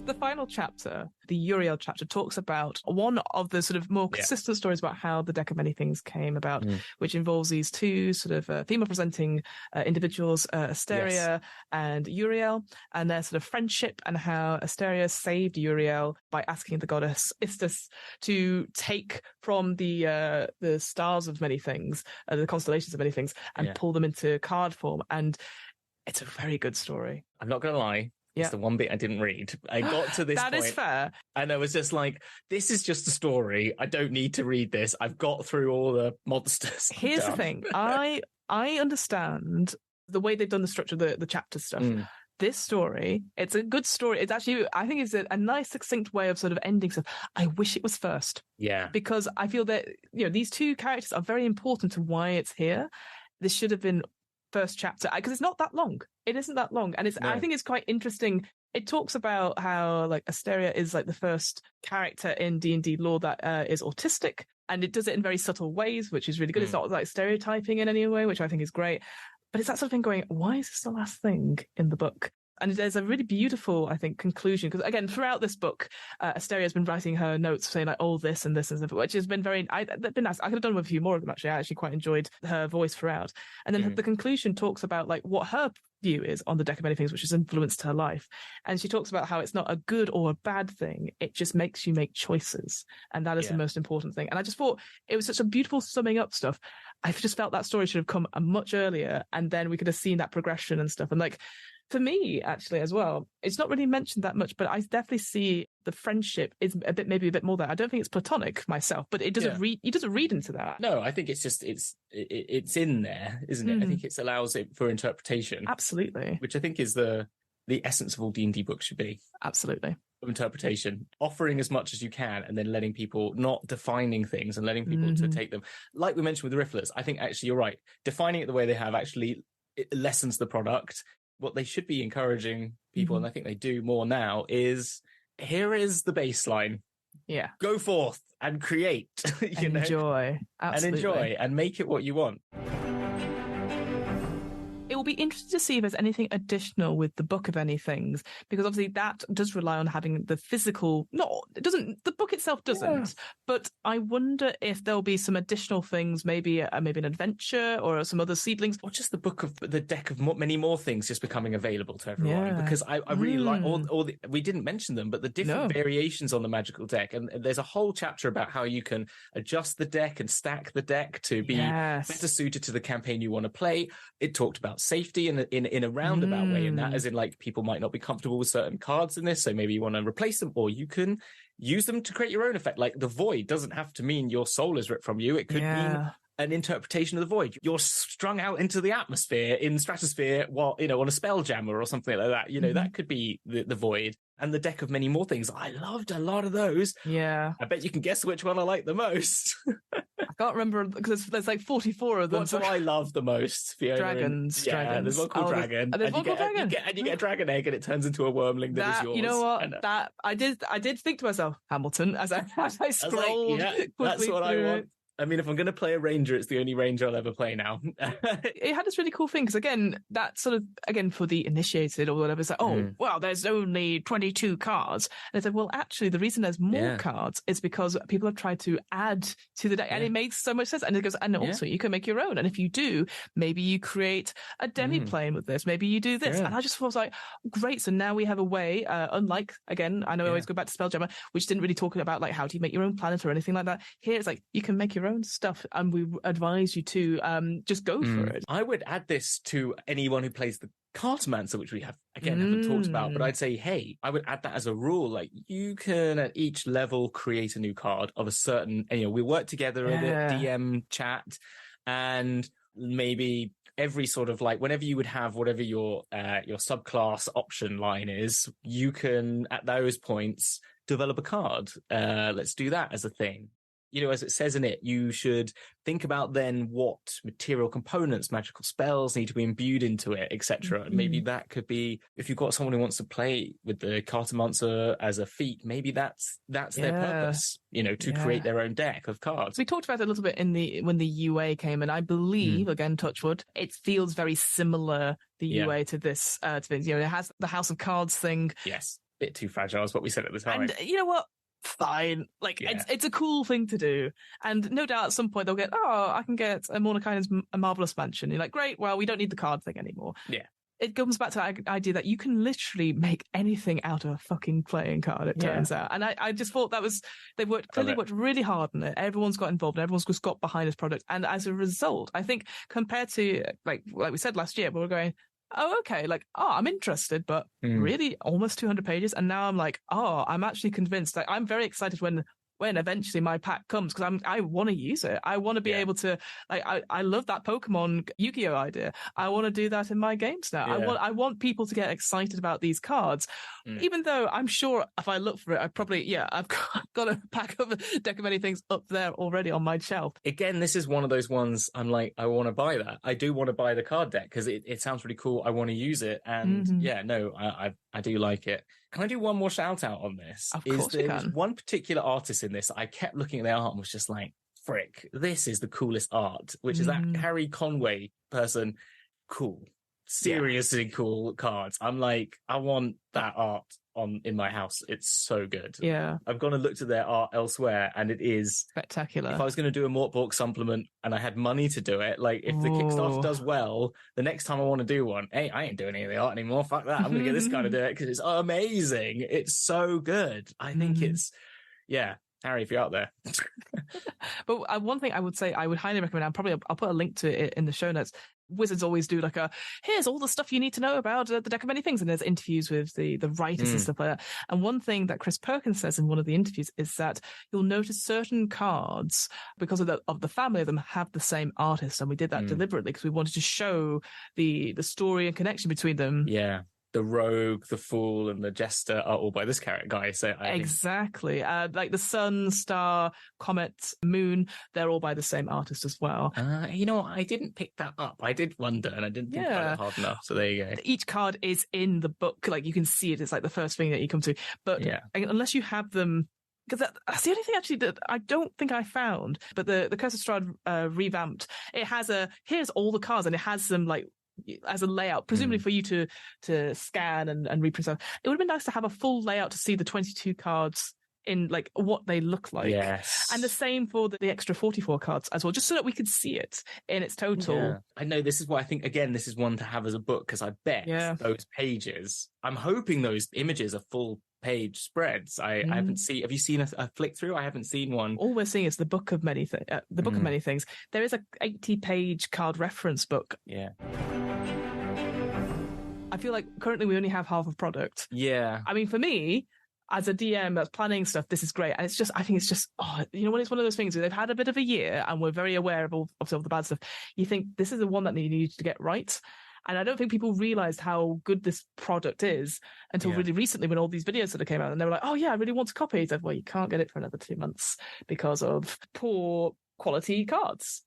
The final chapter, the Uriel chapter, talks about one of the sort of more consistent stories about how the Deck of Many Things came about, which involves these two sort of female-presenting individuals, Asteria and Uriel, and their sort of friendship, and how Asteria saved Uriel by asking the goddess Istis to take from the stars of many things, the constellations of many things, and pull them into card form. And it's a very good story. I'm not going to lie. It's the one bit I didn't read. I got to this point. That is fair. And I was just like, this is just a story. I don't need to read this. I've got through all the monsters. Here's the thing. I understand the way they've done the structure, the chapter stuff. This story, it's a good story. It's actually, I think it's a nice, succinct way of sort of ending stuff. I wish it was first. Yeah. Because I feel that, these two characters are very important to why it's here. This should have been first chapter, because it's not that long. It isn't that long, and I think it's quite interesting. It talks about how like Asteria is like the first character in D&D lore that is autistic, and it does it in very subtle ways, which is really good. It's not like stereotyping in any way, which I think is great. But it's that sort of thing going, why is this the last thing in the book? And there's a really beautiful, I think, conclusion. Because again, throughout this book, Asteria has been writing her notes saying like, oh, this and this and stuff, which has been been nice. I could have done with a few more of them, actually. I actually quite enjoyed her voice throughout. And then the conclusion talks about like what her view is on the Deck of Many Things, which has influenced her life. And she talks about how it's not a good or a bad thing. It just makes you make choices. And that is the most important thing. And I just thought it was such a beautiful summing up stuff. I just felt that story should have come much earlier. And then we could have seen that progression and stuff. And like, for me, actually, as well, it's not really mentioned that much, but I definitely see the friendship is maybe a bit more there. I don't think it's platonic myself, but it doesn't read. He doesn't read into that. No, I think it's just it's in there, isn't it? I think it allows it for interpretation. Absolutely, which I think is the essence of all D&D books should be. Absolutely. Of interpretation, offering as much as you can, and then letting people, not defining things, and letting people to take them. Like we mentioned with the Rifflers, I think actually you're right. Defining it the way they have actually it lessens the product. What they should be encouraging people, and I think they do more now, is here is the baseline. Yeah. Go forth and create. Enjoy. Absolutely. And enjoy and make it what you want. It will be interesting to see if there's anything additional with the Book of Any Things, because obviously that does rely on having the physical. The book itself doesn't. But I wonder if there'll be some additional things, maybe an adventure or some other seedlings, or just the deck of many more things just becoming available to everyone. Yeah. Because I really like all we didn't mention them, but the different variations on the magical deck, and there's a whole chapter about how you can adjust the deck and stack the deck to be better suited to the campaign you want to play. It talked about safety in a roundabout way, and that as in like people might not be comfortable with certain cards in this, so maybe you want to replace them, or you can use them to create your own effect. Like the void doesn't have to mean your soul is ripped from you. It could mean an interpretation of the void. You're strung out into the atmosphere in stratosphere while on a spell jammer or something like that. That could be the void. And the deck of many more things. I loved a lot of those. Yeah. I bet you can guess which one I like the most. I can't remember because there's like 44 of them. What do I love the most, Fiona? Dragons. There's one called Dragon. There's one called Dragon. And you get a dragon egg and it turns into a wormling that is yours. You know what? That I did think to myself, Hamilton, as I scrolled. That's what I want. I mean, if I'm going to play a ranger, it's the only ranger I'll ever play now. It had this really cool thing because, again, that sort of, for the initiated or whatever, it's like, well, there's only 22 cards. And it's like, well, actually, the reason there's more cards is because people have tried to add to the deck, and it makes so much sense. And it goes, and also you can make your own. And if you do, maybe you create a demi-plane with this. Maybe you do this. And I just was like, great. So now we have a way, unlike, again, I know I always go back to Spelljammer, which didn't really talk about like how do you make your own planet or anything like that. Here it's like, you can make your your own stuff, and we advise you to just go for it. I would add this to anyone who plays the Cartomancer, which we haven't talked about, but I'd say, hey, I would add that as a rule. Like, you can at each level create a new card of a certain, we work together in a DM chat, and maybe every sort of like, whenever you would have whatever your subclass option line is, you can at those points develop a card. Let's do that as a thing. As it says in it, you should think about then what material components, magical spells need to be imbued into it, etc. Maybe that could be, if you've got someone who wants to play with the Cartomancer as a feat, maybe that's their purpose, to create their own deck of cards. We talked about it a little bit when the UA came, and I believe, again, touchwood, it feels very similar, the UA, to this. It has the House of Cards thing. Yes, bit too fragile is what we said at the time. And you know what? Fine. It's a cool thing to do. And no doubt at some point they'll get, I can get a Mordekainen's a Marvelous Mansion. You're like, great, well, we don't need the card thing anymore. Yeah. It comes back to that idea that you can literally make anything out of a fucking playing card, it turns out. And I just thought they worked really hard on it. Everyone's got involved. Everyone's just got behind this product. And as a result, I think compared to, like we said last year, we were going, oh, okay, I'm interested, but really almost 200 pages. And now I'm like, I'm actually convinced. Like, I'm very excited when eventually my pack comes, because I want to use it. I want to be able to, I love that Pokemon Yu-Gi-Oh idea. I want to do that in my games now. Yeah. I want people to get excited about these cards, even though I'm sure if I look for it, I've got a pack of a deck of many things up there already on my shelf. Again, this is one of those ones I'm like, I want to buy that. I do want to buy the card deck because it sounds really cool. I want to use it. And I do like it. Can I do one more shout out on this? Of course you can. There's one particular artist in this. I kept looking at their art and was just like, frick, this is the coolest art, which is that Harry Conway person. Cool. Seriously cool cards. I'm like, I want that art in my house. It's so good. Yeah. I've gone and looked at their art elsewhere, and it is spectacular. If I was going to do a Mortbook supplement and I had money to do it, like if the Kickstarter does well, the next time I want to do one, hey, I ain't doing any of the art anymore. Fuck that. I'm going to get this guy to do it because it's amazing. It's so good. I think it's, Harry, if you're out there. But one thing I would say I would highly recommend, I'll put a link to it in the show notes. Wizards always do here's all the stuff you need to know about the deck of many things, and there's interviews with the writers and stuff like that. And one thing that Chris Perkins says in one of the interviews is that you'll notice certain cards, because of the family of them, have the same artist, and we did that deliberately because we wanted to show the story and connection between them. Yeah. The rogue, the fool, and the jester are all by this guy. So exactly. Like the sun, star, comet, moon, they're all by the same artist as well. I didn't pick that up. I did wonder, and I didn't think about it hard enough. So there you go. Each card is in the book. Like, you can see it. It's like the first thing that you come to. But unless you have them... Because that's the only thing actually that I don't think I found. But the Curse of Strahd revamped. It has here's all the cards, and it has them as a layout, presumably for you to scan and reprint stuff. It would have been nice to have a full layout to see the 22 cards in what they look like. Yes. And the same for the extra 44 cards as well, just so that we could see it in its total. Yeah. I know this is why I think, again, this is one to have as a book, because I bet those pages, I'm hoping those images are full page spreads. I haven't seen. Have you seen a flick through? I haven't seen one. All we're seeing is the book of many things. The book of many things. There is a 80-page card reference book. Yeah. I feel like currently we only have half of product. Yeah. I mean, for me, as a DM that's planning stuff, this is great. And it's just, I think it's just, when it's one of those things where they've had a bit of a year and we're very aware of all the bad stuff, you think this is the one that they need to get right. And I don't think people realized how good this product is until really recently, when all these videos sort of came out, and they were like, oh yeah, I really want a copy. It's like, well, you can't get it for another 2 months because of poor quality cards,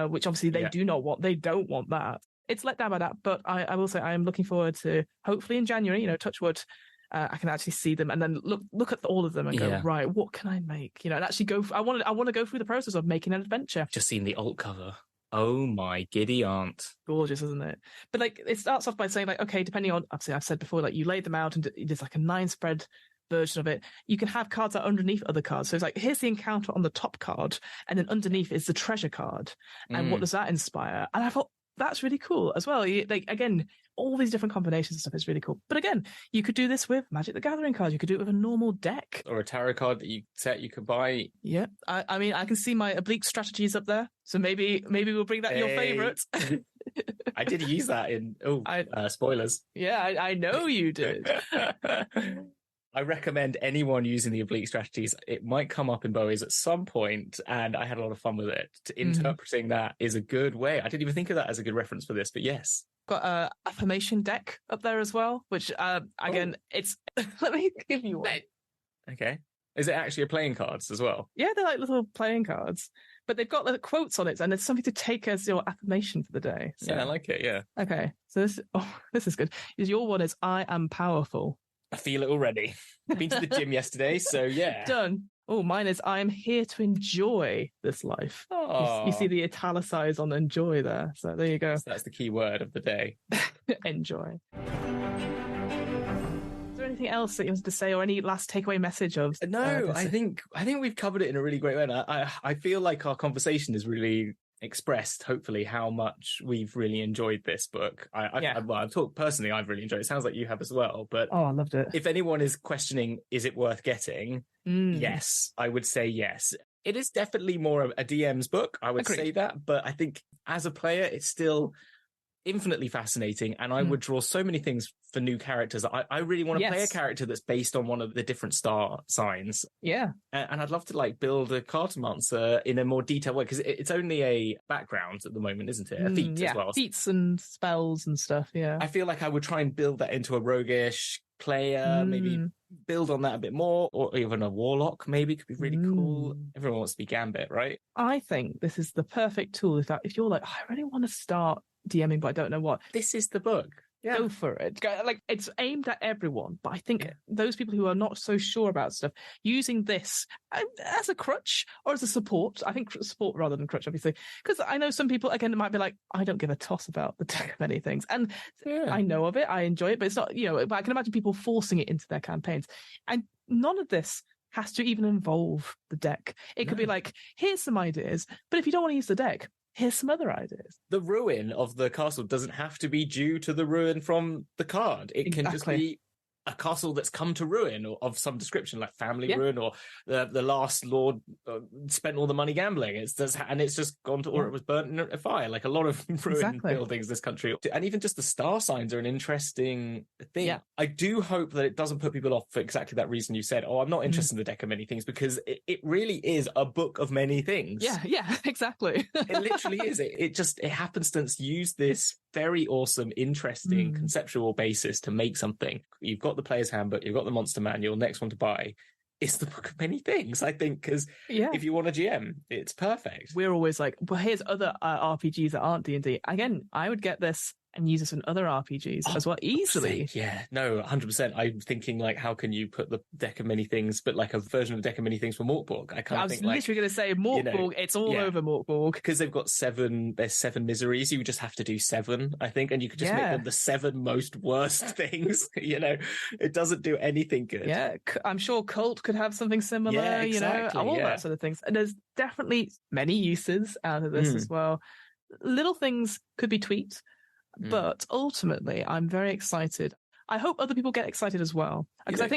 which obviously they do not want. They don't want that. It's let down by that, but I will say I am looking forward to, hopefully in January, touch wood, I can actually see them and then look at all of them and go, right, what can I make? And actually go. I want to go through the process of making an adventure. Just seen the alt cover. Oh my giddy aunt. Gorgeous, isn't it? But it starts off by saying okay, depending on, obviously I've said before, you laid them out and there's a 9-spread version of it. You can have cards that are underneath other cards. So it's here's the encounter on the top card, and then underneath is the treasure card. And what does that inspire? And I thought, that's really cool as well. Like, again, all these different combinations and stuff is really cool. But again, you could do this with Magic the Gathering cards. You could do it with a normal deck. Or a tarot card that you could buy. Yeah. I mean, I can see my oblique strategies up there. So maybe we'll bring that your favourite. I did use that in spoilers. Yeah, I know you did. I recommend anyone using the oblique strategies. It might come up in Bowies at some point, and I had a lot of fun with it. Interpreting that is a good way. I didn't even think of that as a good reference for this, but yes. Got a affirmation deck up there as well, which again, it's let me give you one. Okay. Is it actually playing cards as well? Yeah, they're like little playing cards, but they've got the quotes on it, and it's something to take as your affirmation for the day. So. Yeah, I like it. Yeah. Okay, so this is good. Your one is "I am powerful." I feel it already. I've been to the gym yesterday, so yeah. Done. Oh, mine is "I am here to enjoy this life." You see the italicized on "enjoy" there, so there you go. So that's the key word of the day. Enjoy. Anything else that you wanted to say, or any last takeaway message of? No, I think we've covered it in a really great way. And I feel like our conversation has really expressed, hopefully, how much we've really enjoyed this book. I've talked personally, I've really enjoyed it. It sounds like you have as well. But I loved it. If anyone is questioning, is it worth getting? Yes, I would say yes. It is definitely more a DM's book. I would say that, but I think as a player, it's still infinitely fascinating, and I would draw so many things for new characters. I really want to play a character that's based on one of the different star signs. Yeah. And I'd love to like build a cartomancer in a more detailed way, because it's only a background at the moment, isn't it? A feat as well. Feats and spells and stuff, yeah. I feel like I would try and build that into a roguish player, maybe build on that a bit more, or even a warlock maybe could be really cool. Everyone wants to be Gambit, right? I think this is the perfect tool. If you're like, I really want to start DMing, but I don't know what. This is the book. Yeah. Go for it. Like, it's aimed at everyone, but I think those people who are not so sure about stuff, using this as a crutch or as a support. I think support rather than crutch, obviously, because I know some people, again, might be like, I don't give a toss about the deck of many things, and I know of it, I enjoy it, but it's not, but I can imagine people forcing it into their campaigns, and none of this has to even involve the deck. It could be like, here's some ideas, but if you don't want to use the deck, here's some other ideas. The ruin of the castle doesn't have to be due to the ruin from the card. It can just be a castle that's come to ruin, or of some description, like family ruin, or the last lord spent all the money gambling. It's just gone to, or it was burnt in a fire. Like a lot of ruined buildings in this country, and even just the star signs are an interesting thing. Yeah. I do hope that it doesn't put people off for exactly that reason you said. Oh, I'm not interested in the deck of many things, because it really is a book of many things. Yeah, exactly. It literally is. It happens to use this very awesome, interesting conceptual basis to make something. You've got the player's handbook, you've got the monster manual. Next one to buy is the book of many things, I think, because if you want a GM, it's perfect. We're always like, well, here's other RPGs that aren't D&D. Again, I would get this and use this in other RPGs as well, easily. Yeah, no, 100%. I'm thinking, like, how can you put the deck of many things, but like a version of the deck of many things for Morkborg? I was literally going to say Morkborg, it's all over Morkborg. Because they've got there's 7 miseries, you just have to do 7, I think, and you could just make them the 7 most worst things. It doesn't do anything good. Yeah, I'm sure Cult could have something similar, all that sort of things. And there's definitely many uses out of this as well. Little things could be tweaked, but ultimately, I'm very excited. I hope other people get excited as well. Because I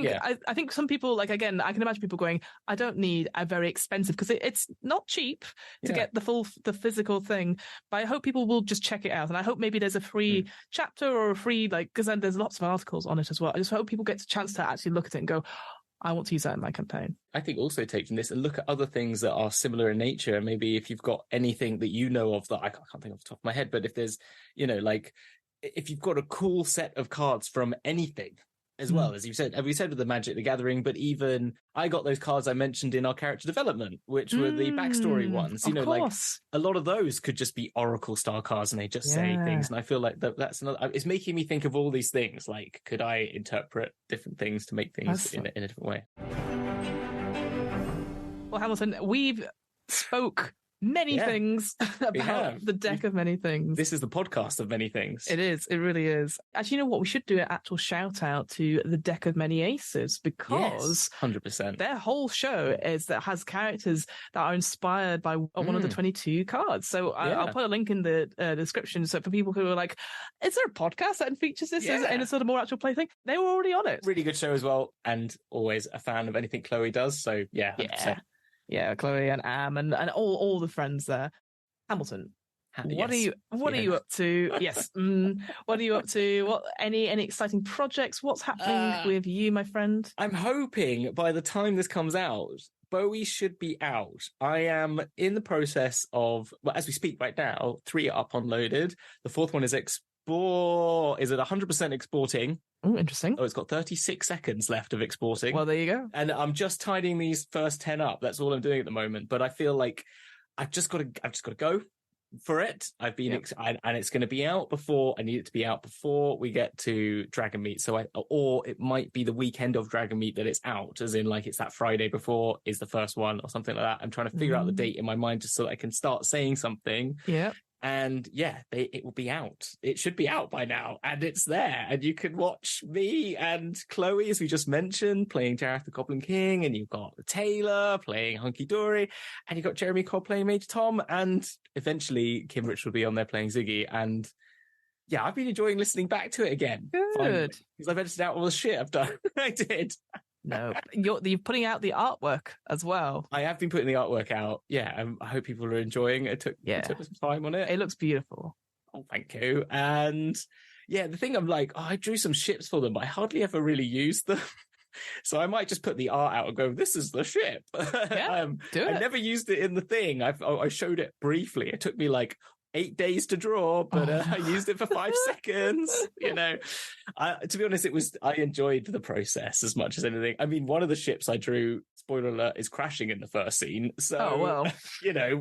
think some people, like, again, I can imagine people going, I don't need a very expensive, because it's not cheap to get the physical thing. But I hope people will just check it out. And I hope maybe there's a free chapter or a free, because then there's lots of articles on it as well. I just hope people get a chance to actually look at it and go, I want to use that in my campaign. I think also take from this and look at other things that are similar in nature. Maybe if you've got anything that you know of that I can't think off the top of my head, but if there's, like, if you've got a cool set of cards from anything as well, as we said with the Magic the Gathering, but even I got those cards I mentioned in our character development, which were the backstory ones. Like a lot of those could just be Oracle style cards, and they just say things. And I feel like that's another. It's making me think of all these things. Like, could I interpret different things to make things in a different way? Well, Hamilton, we've spoke many things about the deck of many things. This is the podcast of many things. It is. It really is. Actually, you know what? We should do an actual shout out to the deck of many aces, because 100%. Their whole show has characters that are inspired by one of the 22 cards. So I'll put a link in the description. So for people who are like, is there a podcast that features this in a sort of more actual play thing? They were already on it. Really good show as well, and always a fan of anything Chloe does. So 100%. Yeah, Chloe and Am and all the friends there. Hamilton, what are you up to? Yes. What are you up to? What any exciting projects? What's happening with you, my friend? I'm hoping by the time this comes out, Bowie should be out. I am in the process of, well, as we speak right now, 3 are up unloaded. The 4th one is Is it 100% exporting? Oh, interesting. Oh, it's got 36 seconds left of exporting. Well, there you go. And I'm just tidying these first 10 up. That's all I'm doing at the moment. But I feel like I've just got to go for it. I've been, and it's going to be out before. I need it to be out before we get to Dragon Meet. Or it might be the weekend of Dragon Meet that it's out, as in like it's that Friday before is the first one or something like that. I'm trying to figure out the date in my mind just so that I can start saying something. Yeah. And it will be out. It should be out by now, and it's there. And you can watch me and Chloe, as we just mentioned, playing Jareth the Goblin King, and you've got Taylor playing Hunky Dory, and you've got Jeremy Cobb playing Major Tom, and eventually Kim Rich will be on there playing Ziggy. And yeah, I've been enjoying listening back to it again. Good, because I've edited out all the shit I've done. I did. No, you're putting out the artwork as well. I have been putting the artwork out. Yeah, I hope people are enjoying it. It took some time on it. It looks beautiful. Oh, thank you. And yeah, the thing I'm like, I drew some ships for them, but I hardly ever really used them. So I might just put the art out and go, this is the ship. Yeah, do it. I never used it in the thing. I showed it briefly. It took me like 8 days to draw, but I used it for 5 seconds. To be honest, I enjoyed the process as much as anything. I mean, one of the ships I drew, spoiler alert, is crashing in the first scene. So,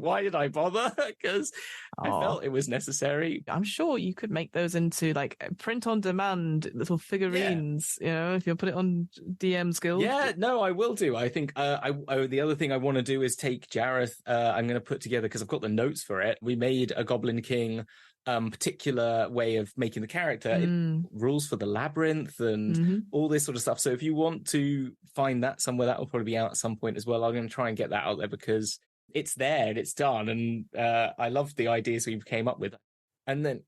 why did I bother? Because I felt it was necessary. I'm sure you could make those into like print on demand little figurines, if you put it on DM Guild. Yeah, no, I will do. I think the other thing I want to do is take Jareth. I'm going to put together, because I've got the notes for it. We made a Goblin King particular way of making the character. It rules for the labyrinth and all this sort of stuff. So if you want to find that somewhere, that will probably be out at some point as well. I'm going to try and get that out there because it's there and it's done. And I love the ideas we came up with. And then,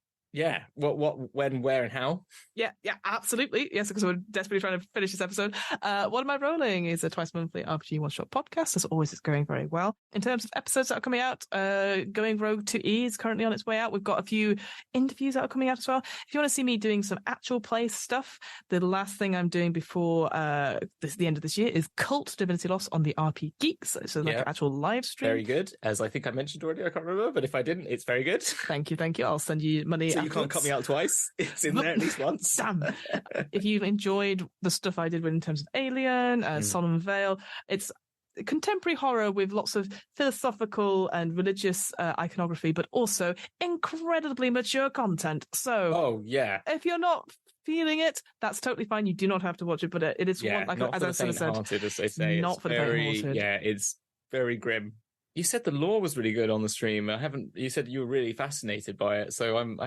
what, when, where, and how? Yeah, absolutely. Yes, because we're desperately trying to finish this episode. What Am I Rolling is a twice monthly RPG one-shot podcast. As always, it's going very well. In terms of episodes that are coming out, Going Rogue 2E is currently on its way out. We've got a few interviews that are coming out as well. If you want to see me doing some actual play stuff, the last thing I'm doing before the end of this year is Cult Divinity Lost on the RP Geeks. So an actual live stream. Very good. As I think I mentioned already, I can't remember, but if I didn't, it's very good. Thank you. I'll send you money. So you can't cut me out twice. It's in there at least once. Damn. If you've enjoyed the stuff I did in terms of Alien, Solemn Veil, it's contemporary horror with lots of philosophical and religious iconography, but also incredibly mature content. So, if you're not feeling it, that's totally fine. You do not have to watch it, but it is one, like not as for I the said, faint-hearted, as they say. Not for the faint-hearted. Yeah, it's very grim. You said the lore was really good on the stream. You said you were really fascinated by it, so I'm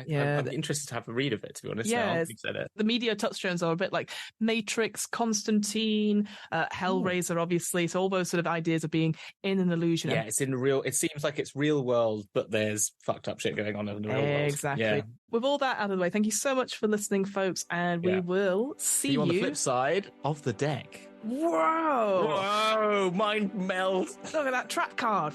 interested to have a read of it, to be honest. Yeah, you said it. The media touchstones are a bit like Matrix, Constantine, Hellraiser, obviously. So all those sort of ideas of being in an illusion. Yeah, it seems like it's real world, but there's fucked up shit going on in the real world. Exactly. Yeah. With all that out of the way, thank you so much for listening, folks, and we will see you on the flip side of the deck. Whoa! Mind melt. Look at that trap card.